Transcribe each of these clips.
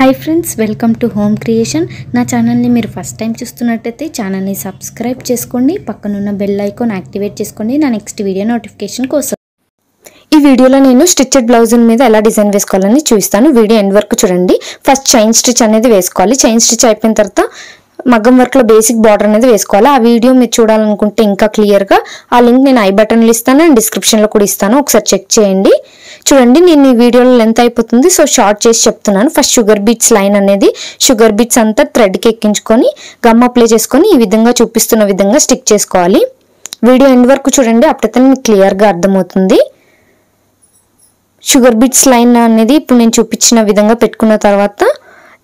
High friends welcome to home creation ना channel नी మీరు ఫస్ట్ టైం చూస్తున్నట్లయితే ఛానల్ ని సబ్స్క్రైబ్ చేసుకోండి పక్కన ఉన్న బెల్ ఐకాన్ యాక్టివేట్ చేసుకోండి నా నెక్స్ట్ వీడియో నోటిఫికేషన్ కోసం ఈ వీడియోలో నేను స్టిచ్డ్ బ్లౌజ్ మీద ఎలా డిజైన్ వేసుకోవాలని చూపిస్తాను వీడియో ఎండ్ వరకు చూడండి ఫస్ట్ చైన్ స్టిచ్ అనేది వేసుకోవాలి చైన్ స్టిచ్ అయిపోయిన తర్వాత మగ్గం వర్క్ లో బేసిక్ బార్డర్ అనేది వేసుకోవాలి ఆ వీడియో మీరు చూడాలనుకుంటే ఇంకా క్లియర్ గా ఆ లింక్ నేను ఐ బటన్ లో ఇస్తాను అండ్ డిస్క్రిప్షన్ లో కూడా ఇస్తాను ఒకసారి చెక్ చేయండి చూడండి నేను ఈ వీడియోలో లెంత్ అయిపోతుంది సో షార్ట్ చేసి చెప్తున్నాను ఫస్ట్ షుగర్ బీట్స్ లైన్ అనేది షుగర్ బీట్స్ అంతా థ్రెడ్ కి ఎక్కించుకొని గమ్ అప్లై చేసుకొని ఈ విధంగా చూపిస్తున్న విధంగా స్టిక్ చేసుకోవాలి వీడియో ఎండ్ వరకు చూడండి అప్పుడైతే మీకు క్లియర్ గా అర్థమవుతుంది షుగర్ బీట్స్ లైన్ అనేది ఇప్పుడు నేను చూపించిన విధంగా పెట్టుకున్న తర్వాత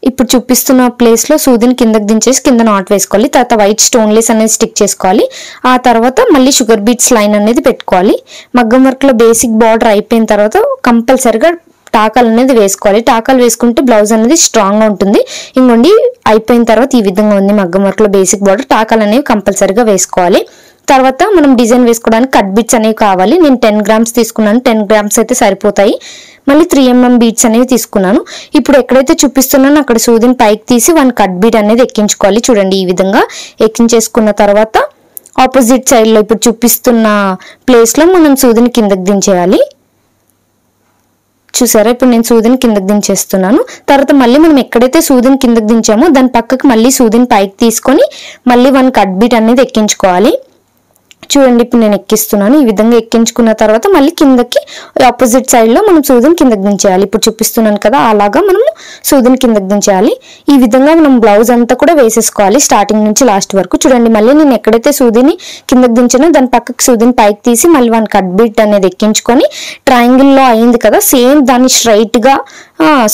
ఇప్పుడు చూపిస్తున్న ప్లేస్ లో సూదిని కిందకి దించేసి కింద నాట్ వేసుకోవాలి తర్వాత వైట్ స్టోన్ లేస్ అనేది స్టిక్ చేసుకోవాలి ఆ తర్వాత మళ్ళీ షుగర్ బీట్స్ లైన్ అనేది పెట్టుకోవాలి మగ్గం వర్క్ లో బేసిక్ బార్డర్ అయిపోయిన తర్వాత కంపల్సరీగా టాకాలు అనేది వేసుకోవాలి టాకాలు వేసుకుంటే బ్లౌజ్ అనేది స్ట్రాంగ్ గా ఉంటుంది ఇంకొండి అయిపోయిన తర్వాత ఈ విధంగా ఉంది మగ్గం వర్క్ లో బేసిక్ బార్డర్ టాకాలు అనేవి కంపల్సరీగా వేసుకోవాలి తర్వాత మనం డిజైన్ వేసుకోవడానికి కట్ బీట్స్ అనేవి కావాలి నేను 10 గ్రామ్స్ తీసుకున్నాను 10 గ్రామ్స్ అయితే సరిపోతాయి మళ్ళీ 3mm బీట్స్ అనేవి తీసుకున్నాను ఇప్పుడు ఎక్కడైతే చూపిస్తున్నానో అక్కడ సూదిని పైకి తీసి 1 కట్ బీట్ అనేది ఎక్కించుకోవాలి చూడండి ఈ విధంగా ఎక్కించేసుకున్న తర్వాత ఆపోజిట్ సైడ్ లో ఇప్పుడు చూపిస్తున్న ప్లేస్ లో మనం సూదిని కిందకి దించేయాలి చూసారా ఇప్పుడు నేను సూదిని కిందకి దించేస్తున్నాను తర్వాత మళ్ళీ మనం ఎక్కడైతే సూదిని కిందకి దించామో దాని పక్కకి మళ్ళీ సూదిని పైకి తీసుకొని మళ్ళీ 1 కట్ బీట్ అనేది ఎక్కించుకోవాలి చూడండి ఇప్పుడు నేను ఎక్కిస్తున్నాను ఈ విధంగా ఎక్కించుకున్న తర్వాత మళ్ళీ కిందకి ఆపోజిట్ సైడ్ లో మనం సూదిని కిందకి దించేయాలి ఇప్పుడు చూపిస్తున్నాను కదా అలాగా మనం సూదిని కిందకి దించేయాలి ఈ విధంగా మనం బ్లౌజ్ అంతా కూడా వేసేసుకోవాలి స్టార్టింగ్ నుంచి లాస్ట్ వరకు చూడండి మళ్ళీ నేను ఎక్కడైతే సూదిని కిందకి దించానో దాని పక్కకి సూదిని పైకి తీసి మళ్ళీ 1 కట్ బీట్ అనేది ఎక్కించుకొని ట్రయాంగిల్ లో అయింది కదా సేమ్ దాన్ని స్ట్రైట్ గా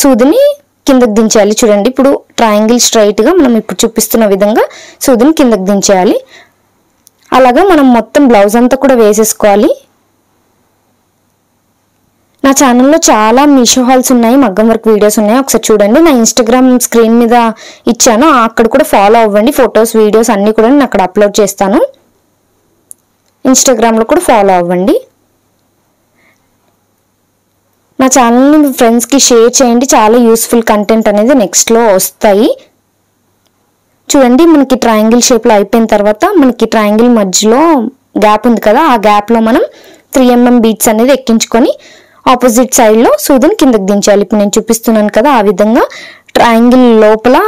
సూదిని కిందకి దించేయాలి చూడండి ఇప్పుడు ట్రయాంగిల్ స్ట్రైట్ గా మనం ఇప్పుడు చూపిస్తున్న విధంగా సూదిని కిందకి దించేయాలి అలాగా మనం మొత్తం బ్లౌజ్ అంతా కూడా వేసేసుకోవాలి నా ఛానల్లో చాలా మీషో హాల్స్ ఉన్నాయి మగ్గం వర్క్ వీడియోస్ ఉన్నాయి ఒకసారి చూడండి నా ఇన్స్టాగ్రామ్ స్క్రీన్ మీద ఇచ్చాను అక్కడ కూడా ఫాలో అవ్వండి ఫొటోస్ వీడియోస్ అన్ని కూడా నేను అక్కడ అప్లోడ్ చేస్తాను ఇన్స్టాగ్రామ్ లో కూడా ఫాలో అవ్వండి నా ఛానల్ని మీ ఫ్రెండ్స్ కి షేర్ చేయండి చాలా యూస్ఫుల్ కంటెంట్ అనేది నెక్స్ట్ లో వస్తాయి చూడండి మనకి ట్రయాంగిల్ షేప్ లో అయిపోయిన తర్వాత మనకి ట్రయాంగిల్ మధ్యలో గ్యాప్ ఉంది కదా ఆ గ్యాప్ లో మనం 3mm బీట్స్ అనేది ఎక్కించుకొని ఆపోజిట్ సైడ్ లో సూదిని కిందకి దించాలి ఇప్పుడు నేను చూపిస్తున్నాను కదా ఆ విధంగా ట్రయాంగిల్ లోపల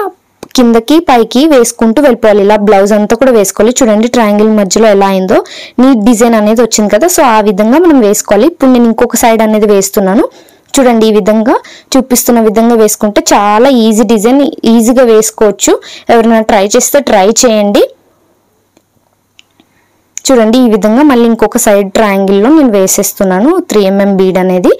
కిందకి పైకి వేసుకుంటూ వెళ్ళిపోవాలి ఇలా బ్లౌజ్ అంతా కూడా వేసుకోవాలి చూడండి ట్రయాంగిల్ మధ్యలో ఎలా అయిందో నీట్ డిజైన్ అనేది వచ్చింది కదా సో ఆ విధంగా మనం వేసుకోవాలి ఇప్పుడు నేను ఇంకొక సైడ్ అనేది వేస్తున్నాను చూడండి ఈ విధంగా చూపిస్తున్న విధంగా వేసుకుంటే చాలా ఈజీ డిజైన్ ఈజీగా వేసుకోవచ్చు ఎవరైనా ట్రై చేస్తే ట్రై చేయండి చూడండి ఈ విధంగా మళ్ళీ ఇంకొక సైడ్ ట్రయాంగిల్ లో నేను వేసేస్తున్నాను 3mm బీడ్ అనేది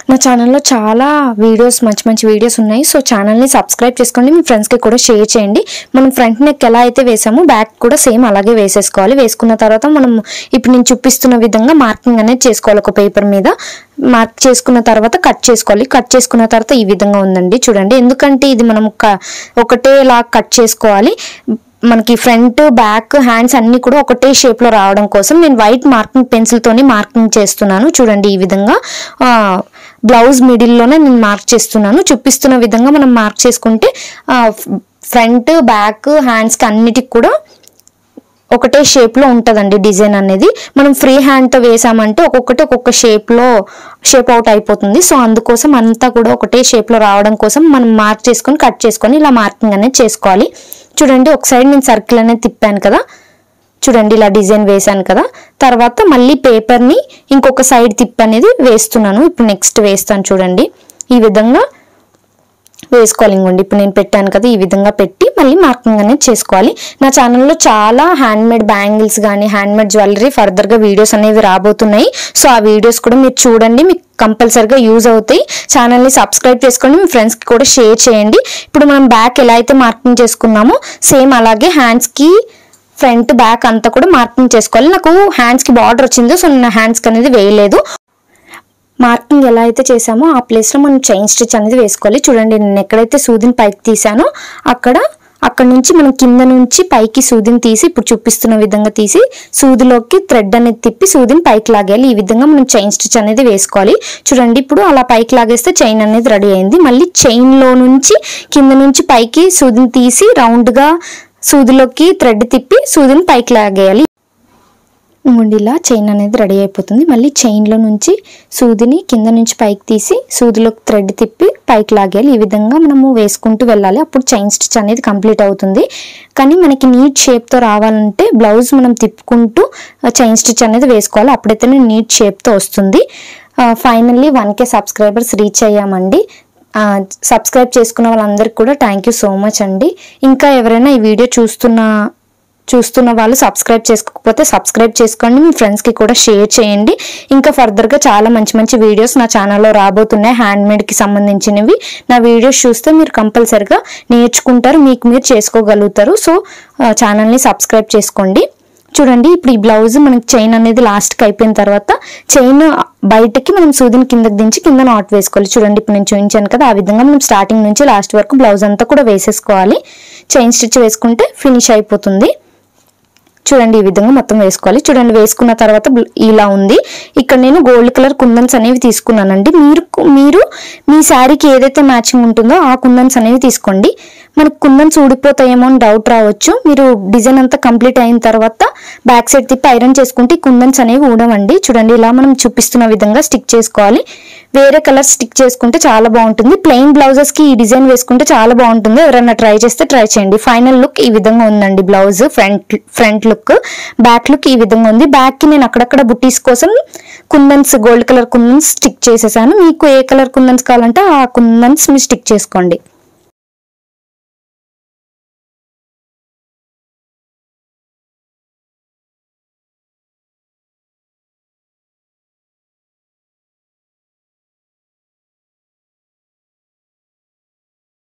నా ఛానల్లో చాలా వీడియోస్ మంచి వీడియోస్ ఉన్నాయి సో ఛానల్ని సబ్స్క్రైబ్ చేసుకోండి మీ ఫ్రెండ్స్కి కూడా షేర్ చేయండి మనం ఫ్రంట్ నెక్ ఎలా అయితే వేసామో బ్యాక్ కూడా సేమ్ అలాగే వేసేసుకోవాలి వేసుకున్న తర్వాత మనం ఇప్పుడు నేను చూపిస్తున్న విధంగా మార్కింగ్ అనేది చేసుకోవాలి ఒక పేపర్ మీద మార్క్ చేసుకున్న తర్వాత కట్ చేసుకోవాలి కట్ చేసుకున్న తర్వాత ఈ విధంగా ఉందండి చూడండి ఎందుకంటే ఇది మనం ఒకటేలా కట్ చేసుకోవాలి మనకి ఫ్రంట్ బ్యాక్ హ్యాండ్స్ అన్ని కూడా ఒకటే షేప్ లో రావడం కోసం నేను వైట్ మార్కింగ్ పెన్సిల్ తోని మార్కింగ్ చేస్తున్నాను చూడండి ఈ విధంగా బ్లౌజ్ మిడిల్ లోనే నేను మార్క్ చేస్తున్నాను చూపిస్తున్న విధంగా మనం మార్క్ చేసుకుంటే ఫ్రంట్ బ్యాక్ హ్యాండ్స్ కి అన్నిటికి కూడా ఒకటే షేప్ లో ఉంటదండి డిజైన్ అనేది మనం ఫ్రీ హ్యాండ్ తో వేసామంటే ఒక్కొక్క షేప్ అవుట్ అయిపోతుంది సో అందుకోసం అంతా కూడా ఒకటే షేప్ లో రావడం కోసం మనం మార్క్ చేసుకొని కట్ చేసుకొని ఇలా మార్కింగ్ అనేది చేసుకోవాలి చూడండి ఒక సైడ్ నేను సర్కిల్ అనేది తిప్పాను కదా చూడండి ఇలా డిజైన్ వేసాను కదా తర్వాత మళ్ళీ పేపర్ ని ఇంకొక సైడ్ తిప్పి అనేది వేస్తున్నాను ఇప్పుడు నెక్స్ట్ వేస్తాను చూడండి ఈ విధంగా వేసుకోవాలి ఇంకోండి ఇప్పుడు నేను పెట్టాను కదా ఈ విధంగా పెట్టి మళ్ళీ మార్కింగ్ అనేది చేసుకోవాలి నా ఛానల్లో చాలా హ్యాండ్ మేడ్ బ్యాంగిల్స్ కానీ హ్యాండ్ మేడ్ జ్యువెలరీ ఫర్దర్ గా వీడియోస్ అనేవి రాబోతున్నాయి సో ఆ వీడియోస్ కూడా మీరు చూడండి మీకు కంపల్సరీగా యూజ్ అవుతాయి ఛానల్ని సబ్స్క్రైబ్ చేసుకోండి మీ ఫ్రెండ్స్ కి కూడా షేర్ చేయండి ఇప్పుడు మనం బ్యాక్ ఎలా అయితే మార్కింగ్ చేసుకున్నామో సేమ్ అలాగే హ్యాండ్స్ కి ఫ్రంట్ బ్యాక్ అంతా కూడా మార్కింగ్ చేసుకోవాలి నాకు హ్యాండ్స్ కి బార్డర్ వచ్చిందో సో నా హ్యాండ్స్ కి అనేది వేయలేదు మార్కింగ్ ఎలా అయితే చేసామో ఆ ప్లేస్ లో మనం చైన్ స్టిచ్ అనేది వేసుకోవాలి చూడండి నేను ఎక్కడైతే సూదిని పైకి తీసానో అక్కడ అక్కడ నుంచి మనం కింద నుంచి పైకి సూదిని తీసి ఇప్పుడు చూపిస్తున్న విధంగా తీసి సూదిలోకి థ్రెడ్ అనేది తిప్పి సూదిని పైకి లాగేయాలి. ఈ విధంగా మనం చైన్ స్టిచ్ అనేది వేసుకోవాలి. చూడండి ఇప్పుడు అలా పైకి లాగేస్తే చైన్ అనేది రెడీ అయింది. మళ్ళీ చైన్ లో నుంచి కింద నుంచి పైకి సూదిని తీసి రౌండ్ గా సూదిలోకి థ్రెడ్ తిప్పి సూదిని పైకి లాగేయాలి. ఇలా చైన్ అనేది రెడీ అయిపోతుంది. మళ్ళీ చైన్లో నుంచి సూదిని కింద నుంచి పైకి తీసి సూదిలోకి థ్రెడ్ తిప్పి పైకి లాగేయాలి. ఈ విధంగా మనము వేసుకుంటూ వెళ్ళాలి. అప్పుడు చైన్ స్టిచ్ అనేది కంప్లీట్ అవుతుంది. కానీ మనకి నీట్ షేప్తో రావాలంటే బ్లౌజ్ మనం తిప్పుకుంటూ చైన్ స్టిచ్ అనేది వేసుకోవాలి. అప్పుడైతేనే నీట్ షేప్తో వస్తుంది. ఫైనల్లీ 1K సబ్స్క్రైబర్స్ రీచ్ అయ్యామండి. సబ్స్క్రైబ్ చేసుకున్న వాళ్ళందరికీ కూడా థ్యాంక్ యూ సో మచ్ అండి. ఇంకా ఎవరైనా ఈ వీడియో చూస్తున్న వాళ్ళు సబ్స్క్రైబ్ చేసుకోకపోతే సబ్స్క్రైబ్ చేసుకోండి. మీ ఫ్రెండ్స్కి కూడా షేర్ చేయండి. ఇంకా ఫర్దర్గా చాలా మంచి మంచి వీడియోస్ నా ఛానల్లో రాబోతున్నాయి. హ్యాండ్మేడ్కి సంబంధించినవి. నా వీడియోస్ చూస్తే మీరు కంపల్సరిగా నేర్చుకుంటారు, మీకు మీరు చేసుకోగలుగుతారు. సో ఛానల్ని సబ్స్క్రైబ్ చేసుకోండి. చూడండి ఇప్పుడు ఈ బ్లౌజ్ మనకి చైన్ అనేది లాస్ట్కి అయిపోయిన తర్వాత చైన్ బయటకి మనం సూదిని కిందకి దించి కింద నాట్ వేసుకోవాలి. చూడండి ఇప్పుడు నేను చూపించాను కదా, ఆ విధంగా మనం స్టార్టింగ్ నుంచి లాస్ట్ వరకు బ్లౌజ్ అంతా కూడా వేసేసుకోవాలి. చైన్ స్టిచ్ వేసుకుంటే ఫినిష్ అయిపోతుంది. చూడండి ఈ విధంగా మొత్తం వేసుకోవాలి. చూడండి వేసుకున్న తర్వాత ఇలా ఉంది. ఇక్కడ నేను గోల్డ్ కలర్ కుందన్స్ అనేవి తీసుకున్నానండి. మీరు మీ శారీకి ఏదైతే మ్యాచింగ్ ఉంటుందో ఆ కుందన్స్ అనేవి తీసుకోండి. మనకు కుందన్స్ ఊడిపోతాయేమో అని డౌట్ రావచ్చు. మీరు డిజైన్ అంతా కంప్లీట్ అయిన తర్వాత బ్యాక్ సైడ్ తిప్పి ఐరన్ చేసుకుంటే కుందన్స్ అనేవి ఊడవండి. చూడండి ఇలా మనం చూపిస్తున్న విధంగా స్టిక్ చేసుకోవాలి. వేరే కలర్ స్టిక్ చేసుకుంటే చాలా బాగుంటుంది. ప్లెయిన్ బ్లౌజెస్ కి ఈ డిజైన్ వేసుకుంటే చాలా బాగుంటుంది. ఎవరైనా ట్రై చేస్తే ట్రై చేయండి. ఫైనల్ లుక్ ఈ విధంగా ఉందండి. Blouse front look, back look ఈ విధంగా ఉంది. బ్యాక్ కి నేను అక్కడక్కడ బుట్టీస్ కోసం కుందన్స్, గోల్డ్ కలర్ కుందన్స్ స్టిక్ చేసేసాను. మీకు ఏ కలర్ కుందన్స్ కావాలంటే ఆ కుందన్స్ మీరు స్టిక్ చేసుకోండి.